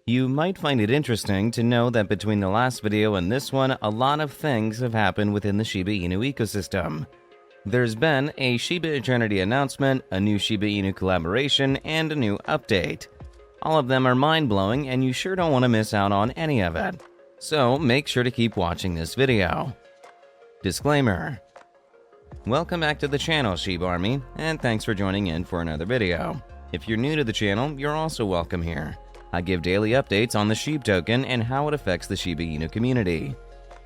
You might find it interesting to know that between the last video and this one, a lot of things have happened within the Shiba Inu ecosystem. There's been a Shiba Eternity announcement, a new Shiba Inu collaboration, and a new update. All of them are mind-blowing and you sure don't want to miss out on any of it. So make sure to keep watching this video. Disclaimer. Welcome back to the channel, Shib Army, and thanks for joining in for another video. If you're new to the channel, you're also welcome here. I give daily updates on the Shib token and how it affects the Shiba Inu community.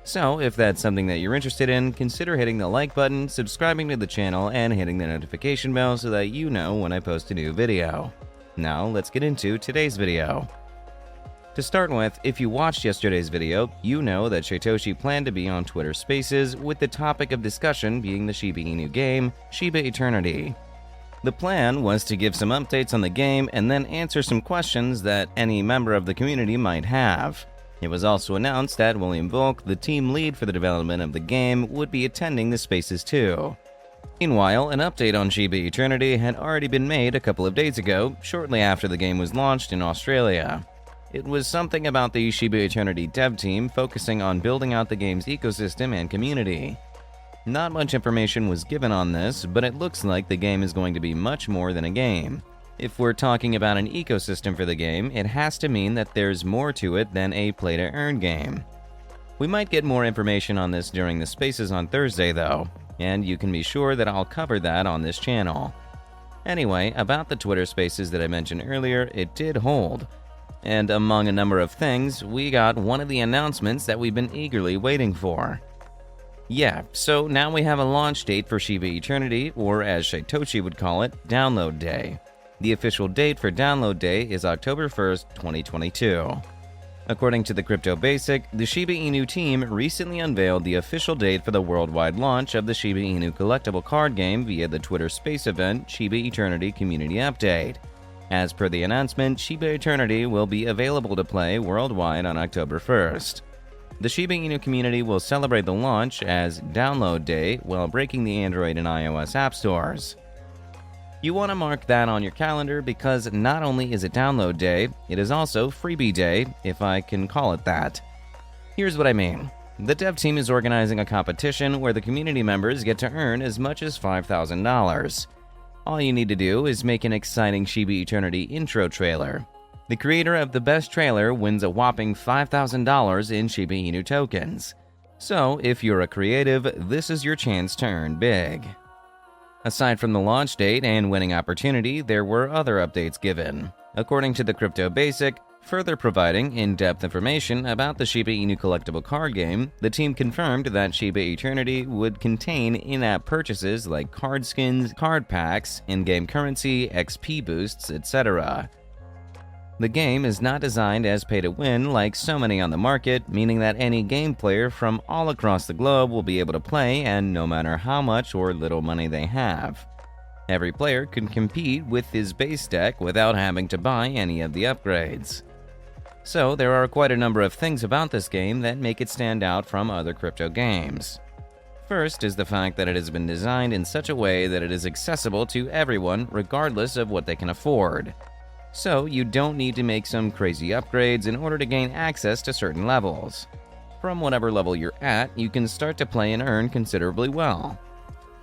So if that's something that you're interested in, consider hitting the like button, subscribing to the channel, and hitting the notification bell so that you know when I post a new video. Now let's get into today's video. To start with, if you watched yesterday's video, you know that Shytoshi planned to be on Twitter Spaces with the topic of discussion being the Shiba Inu game, Shiba Eternity. The plan was to give some updates on the game and then answer some questions that any member of the community might have. It was also announced that William Volk, the team lead for the development of the game, would be attending the Spaces too. Meanwhile, an update on Shiba Eternity had already been made a couple of days ago, shortly after the game was launched in Australia. It was something about the Shiba Eternity dev team focusing on building out the game's ecosystem and community. Not much information was given on this, but it looks like the game is going to be much more than a game. If we're talking about an ecosystem for the game, it has to mean that there's more to it than a play-to-earn game. We might get more information on this during the Spaces on Thursday though, and you can be sure that I'll cover that on this channel. Anyway, about the Twitter Spaces that I mentioned earlier, it did hold. And among a number of things, we got one of the announcements that we've been eagerly waiting for. Yeah, so now we have a launch date for Shiba Eternity, or as Shytoshi would call it, Download Day. The official date for Download Day is October 1st, 2022. According to the Crypto Basic, the Shiba Inu team recently unveiled the official date for the worldwide launch of the Shiba Inu collectible card game via the Twitter Space event Shiba Eternity Community Update. As per the announcement, Shiba Eternity will be available to play worldwide on October 1st. The Shiba Inu community will celebrate the launch as Download Day while breaking the Android and iOS app stores. You want to mark that on your calendar because not only is it Download Day, it is also Freebie Day, if I can call it that. Here's what I mean. The dev team is organizing a competition where the community members get to earn as much as $5,000. All you need to do is make an exciting Shiba Eternity intro trailer. The creator of the best trailer wins a whopping $5,000 in Shiba Inu tokens. So, if you're a creative, this is your chance to earn big. Aside from the launch date and winning opportunity, there were other updates given. According to the Crypto Basic, further providing in-depth information about the Shiba Inu collectible card game, the team confirmed that Shiba Eternity would contain in-app purchases like card skins, card packs, in-game currency, XP boosts, etc. The game is not designed as pay-to-win like so many on the market, meaning that any game player from all across the globe will be able to play, and no matter how much or little money they have. Every player can compete with his base deck without having to buy any of the upgrades. So there are quite a number of things about this game that make it stand out from other crypto games. First is the fact that it has been designed in such a way that it is accessible to everyone regardless of what they can afford. So you don't need to make some crazy upgrades in order to gain access to certain levels. From whatever level you're at, you can start to play and earn considerably well.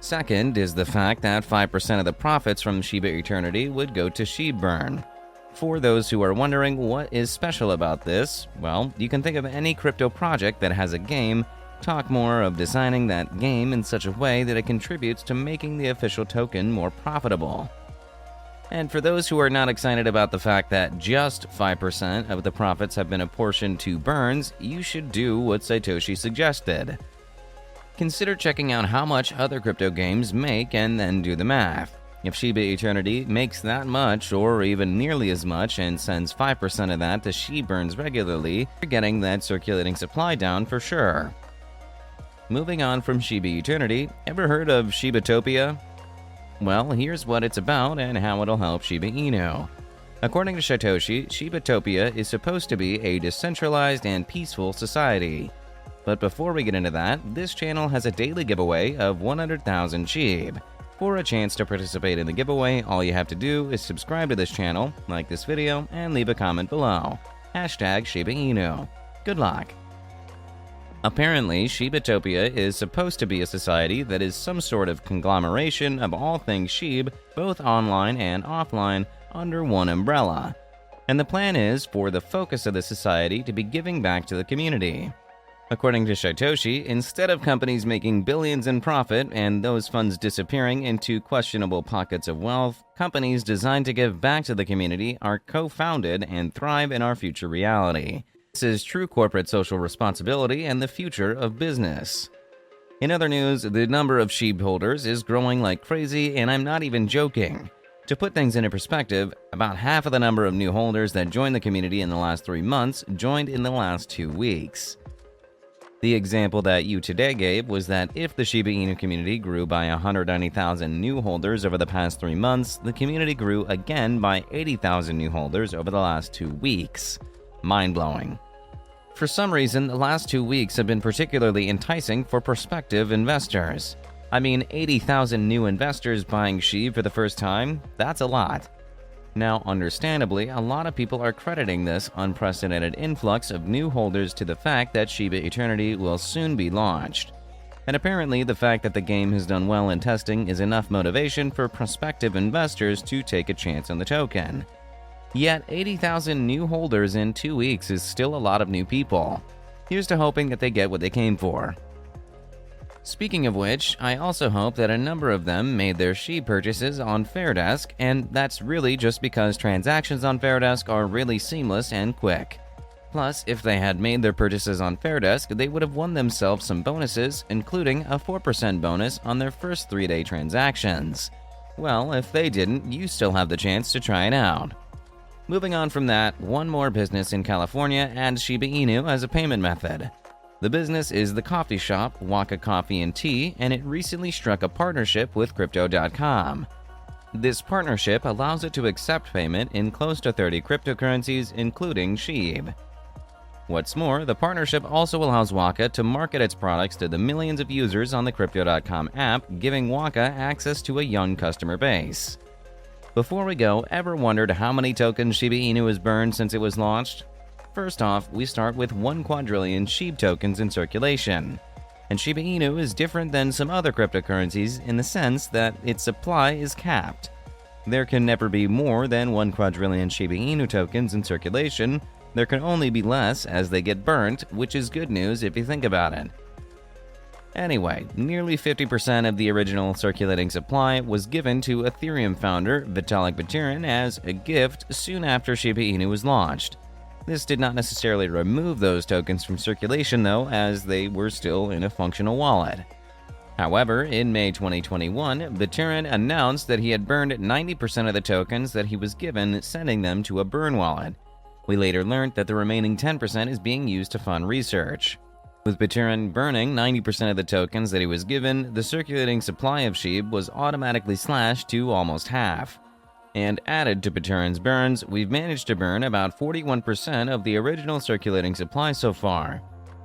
Second is the fact that 5% of the profits from Shiba Eternity would go to SHIB. For those who are wondering what is special about this, well, you can think of any crypto project that has a game, talk more of designing that game in such a way that it contributes to making the official token more profitable. And for those who are not excited about the fact that just 5% of the profits have been apportioned to burns, you should do what Shytoshi suggested. Consider checking out how much other crypto games make and then do the math. If Shiba Eternity makes that much or even nearly as much and sends 5% of that to SHIB regularly, you're getting that circulating supply down for sure. Moving on from Shiba Eternity, ever heard of Shibatopia? Well, here's what it's about and how it'll help Shiba Inu. According to Shytoshi, Shibatopia is supposed to be a decentralized and peaceful society. But before we get into that, this channel has a daily giveaway of 100,000 Shib. For a chance to participate in the giveaway, all you have to do is subscribe to this channel, like this video, and leave a comment below. Shiba Inu. Good luck. Apparently, Shibatopia is supposed to be a society that is some sort of conglomeration of all things Shib, both online and offline, under one umbrella. And the plan is for the focus of the society to be giving back to the community. According to Shytoshi, instead of companies making billions in profit and those funds disappearing into questionable pockets of wealth, companies designed to give back to the community are co-founded and thrive in our future reality. This is true corporate social responsibility and the future of business. In other news, the number of Shib holders is growing like crazy, and I'm not even joking. To put things into perspective, about half of the number of new holders that joined the community in the last 3 months joined in the last 2 weeks. The example that you today gave was that if the Shiba Inu community grew by 190,000 new holders over the past 3 months, the community grew again by 80,000 new holders over the last 2 weeks. Mind-blowing. For some reason, the last 2 weeks have been particularly enticing for prospective investors. I mean, 80,000 new investors buying Shib for the first time? That's a lot. Now, understandably, a lot of people are crediting this unprecedented influx of new holders to the fact that Shiba Eternity will soon be launched. And apparently, the fact that the game has done well in testing is enough motivation for prospective investors to take a chance on the token. Yet, 80,000 new holders in 2 weeks is still a lot of new people. Here's to hoping that they get what they came for. Speaking of which, I also hope that a number of them made their Shib purchases on Fairdesk, and that's really just because transactions on Fairdesk are really seamless and quick. Plus, if they had made their purchases on Fairdesk, they would have won themselves some bonuses, including a 4% bonus on their first 3-day transactions. Well, if they didn't, you still have the chance to try it out. Moving on from that, one more business in California adds Shiba Inu as a payment method. The business is the coffee shop Waka Coffee and Tea, and it recently struck a partnership with Crypto.com. This partnership allows it to accept payment in close to 30 cryptocurrencies, including Shib. What's more, the partnership also allows Waka to market its products to the millions of users on the Crypto.com app, giving Waka access to a young customer base. Before we go, ever wondered how many tokens Shiba Inu has burned since it was launched? First off, we start with 1 quadrillion Shib tokens in circulation. And Shiba Inu is different than some other cryptocurrencies in the sense that its supply is capped. There can never be more than 1 quadrillion Shiba Inu tokens in circulation. There can only be less as they get burnt, which is good news if you think about it. Anyway, nearly 50% of the original circulating supply was given to Ethereum founder Vitalik Buterin as a gift soon after Shiba Inu was launched. This did not necessarily remove those tokens from circulation though, as they were still in a functional wallet. However, in May 2021, Buterin announced that he had burned 90% of the tokens that he was given, sending them to a burn wallet. We later learned that the remaining 10% is being used to fund research. With Buterin burning 90% of the tokens that he was given, the circulating supply of Shib was automatically slashed to almost half. And added to Buterin's burns, we've managed to burn about 41% of the original circulating supply so far.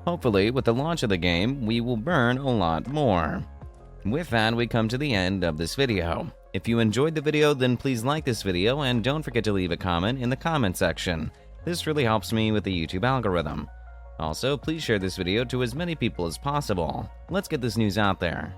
Hopefully, with the launch of the game, we will burn a lot more. With that, we come to the end of this video. If you enjoyed the video, then please like this video and don't forget to leave a comment in the comment section. This really helps me with the YouTube algorithm. Also, please share this video to as many people as possible. Let's get this news out there.